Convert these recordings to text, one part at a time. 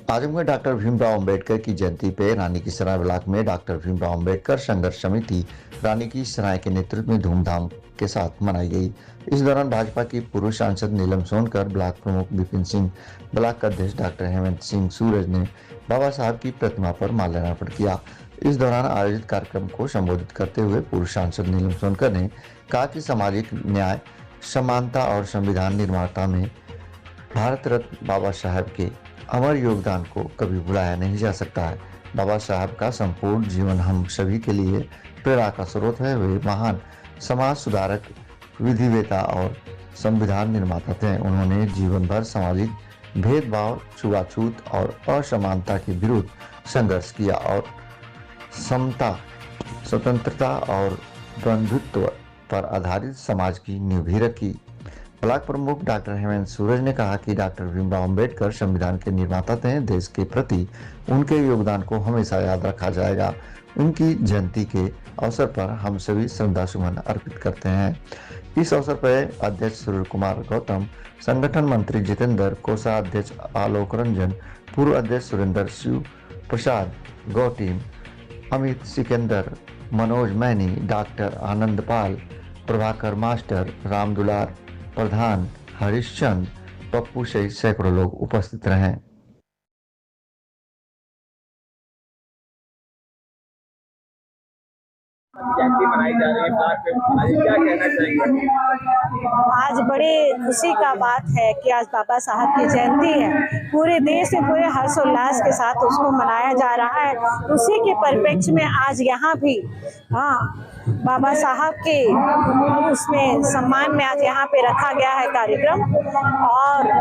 Azamgarh doctor Bhimrao Ambedkar की जयंती पे रानी की सराय ब्लॉक में डॉक्टर भीमराव अंबेडकर संघर्ष समिति रानी की सराय के नेतृत्व में धूमधाम के साथ मनाई गई। इस दौरान भाजपा की पूर्व सांसद नीलम सोनकर, ब्लॉक प्रमुख विपिन सिंह, ब्लॉक अध्यक्ष डॉक्टर हेमंत सिंह सूरज ने बाबा साहब की प्रतिमा पर माल्यार्पण किया। इस दौरान आयोजित कार्यक्रम को संबोधित करते हुए पूर्व सांसद नीलम सोनकर ने कहा कि सामाजिक न्याय, समानता और संविधान निर्माता में भारत रत्न बाबा साहब के अमर योगदान को कभी भुलाया नहीं जा सकता है। बाबा साहब का संपूर्ण जीवन हम सभी के लिए प्रेरणा का स्रोत है। वे महान समाज सुधारक, विधिवेता और संविधान निर्माता थे। उन्होंने जीवन भर सामाजिक भेदभाव, छुआछूत और असमानता के विरुद्ध संघर्ष किया और समता, स्वतंत्रता और बंधुत्व पर आधारित समाज की नींव भी रखी। ब्लॉक प्रमुख डॉक्टर हेमंत सूरज ने कहा कि डॉक्टर भीमराव अंबेडकर संविधान के निर्माता थे। देश के प्रति उनके योगदान को हमेशा याद रखा जाएगा। उनकी जयंती के अवसर पर हम सभी श्रद्धा सुमन अर्पित करते हैं। इस अवसर पर अध्यक्ष सूर्य कुमार गौतम, संगठन मंत्री जितेंद्र, कोषाध्यक्ष आलोक रंजन, पूर्व अध्यक्ष Surendra Shiv Prasad, Gautam Amit Sikandar, Manoj Maini, doctor Anand Pal, Prabhakar master, Ram Dular Pradhan, Harishchand, Pappu सहित सैकड़ों लोग उपस्थित रहे। जयंती मनाई जा रही है ब्लॉक में, आज क्या कहना चाहेंगे? आज बड़ी खुशी का बात है कि आज बाबा साहब की जयंती है। पूरे देश में पूरे हर्षोल्लास के साथ उसको मनाया जा रहा है। उसी के परिप्रेक्ष्य में आज यहाँ भी बाबा साहब के उसमें सम्मान में आज यहाँ पे रखा गया है कार्यक्रम और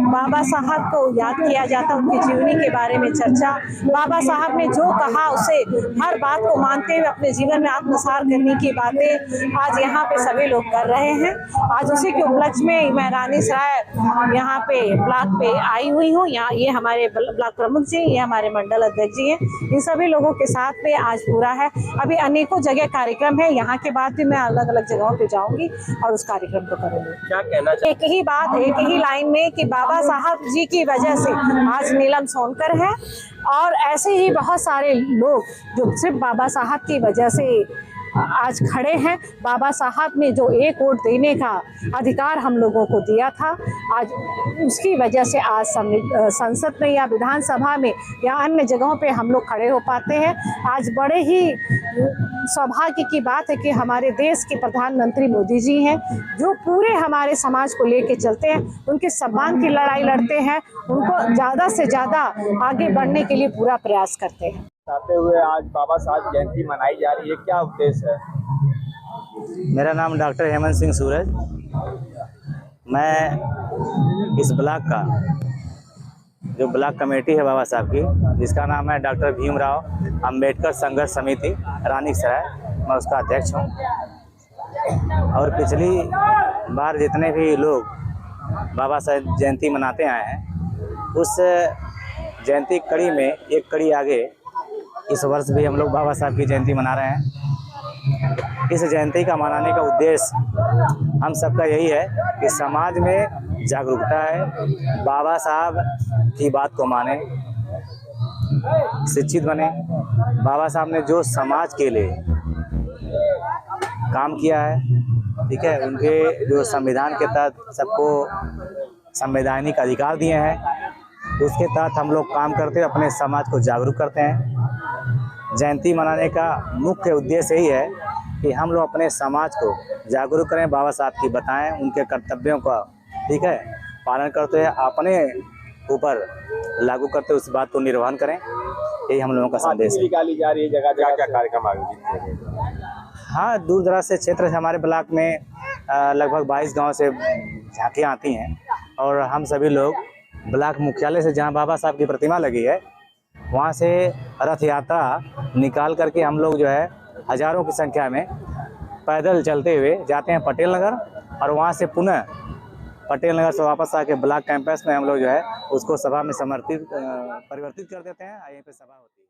बाबा साहब को याद किया जाता, उनकी जीवनी के बारे में चर्चा। बाबा साहब ने जो कहा उसे हर बात को मानते हुए अपने जीवन में आत्मसात करने की बातें आज यहाँ पे सभी लोग कर रहे हैं। आज उसी के उपलक्ष्य में मैं रानी सराय यहाँ पे ब्लॉक पे आई हुई हूँ। यहाँ ये हमारे ब्लॉक प्रमुख जी, ये हमारे मंडल अध्यक्ष जी हैं। इन सभी लोगों के साथ में आज पूरा है। अभी अनेकों जगह कार्यक्रम है। यहाँ के बाद भी मैं अलग अलग जगहों पे जाऊंगी और उस कार्यक्रम को करूंगी। क्या कहना चाहिए? एक ही बात, एक ही लाइन में कि बाबा साहब जी की वजह से आज नीलम सोनकर है और ऐसे ही बहुत सारे लोग जो सिर्फ बाबा साहब की वजह से आज खड़े हैं। बाबा साहब ने जो एक वोट देने का अधिकार हम लोगों को दिया था, आज उसकी वजह से आज संसद में या विधानसभा में या अन्य जगहों पे हम लोग खड़े हो पाते हैं। आज बड़े ही सौभाग्य की बात है कि हमारे देश के प्रधानमंत्री मोदी जी हैं, जो पूरे हमारे समाज को लेके चलते हैं, उनके सम्मान की लड़ाई लड़ते हैं, उनको ज़्यादा से ज़्यादा आगे बढ़ने के लिए पूरा प्रयास करते हैं। आते हुए आज बाबा साहब जयंती मनाई जा रही है, क्या उद्देश्य है? मेरा नाम डॉक्टर हेमंत सिंह सूरज। मैं इस ब्लॉक का जो ब्लॉक कमेटी है बाबा साहब की, जिसका नाम है डॉक्टर भीमराव अंबेडकर संघर्ष समिति रानी की सराय, मैं उसका अध्यक्ष हूँ। और पिछली बार जितने भी लोग बाबा साहब जयंती मनाते आए हैं, उस जयंती कड़ी में एक कड़ी आगे इस वर्ष भी हम लोग बाबा साहब की जयंती मना रहे हैं। इस जयंती का मनाने का उद्देश्य हम सबका यही है कि समाज में जागरूकता है, बाबा साहब की बात को माने, शिक्षित बने। बाबा साहब ने जो समाज के लिए काम किया है, ठीक है, उनके जो संविधान के तहत सबको संवैधानिक अधिकार दिए हैं, उसके तहत हम लोग काम करते हैं, अपने समाज को जागरूक करते हैं। जयंती मनाने का मुख्य उद्देश्य यही है कि हम लोग अपने समाज को जागरूक करें, बाबा साहब की बताएं, उनके कर्तव्यों का, ठीक है, पालन करते हैं, अपने ऊपर लागू करते उस बात को निर्वहन करें। यही हम लोगों का संदेश है। निकाली जा रही है, जगह जगह क्या कार्यक्रम आयोजित? हाँ, दूर दराज से क्षेत्र से हमारे ब्लॉक में लगभग 22 गाँव से झांकियाँ आती हैं और हम सभी लोग ब्लॉक मुख्यालय से, जहाँ बाबा साहब की प्रतिमा लगी है, वहाँ से रथ यात्रा निकाल करके हम लोग जो है हजारों की संख्या में पैदल चलते हुए जाते हैं पटेल नगर, और वहाँ से पुनः पटेल नगर से वापस आके ब्लॉक कैंपस में हम लोग जो है उसको सभा में परिवर्तित कर देते हैं। यहीं पे सभा होती है।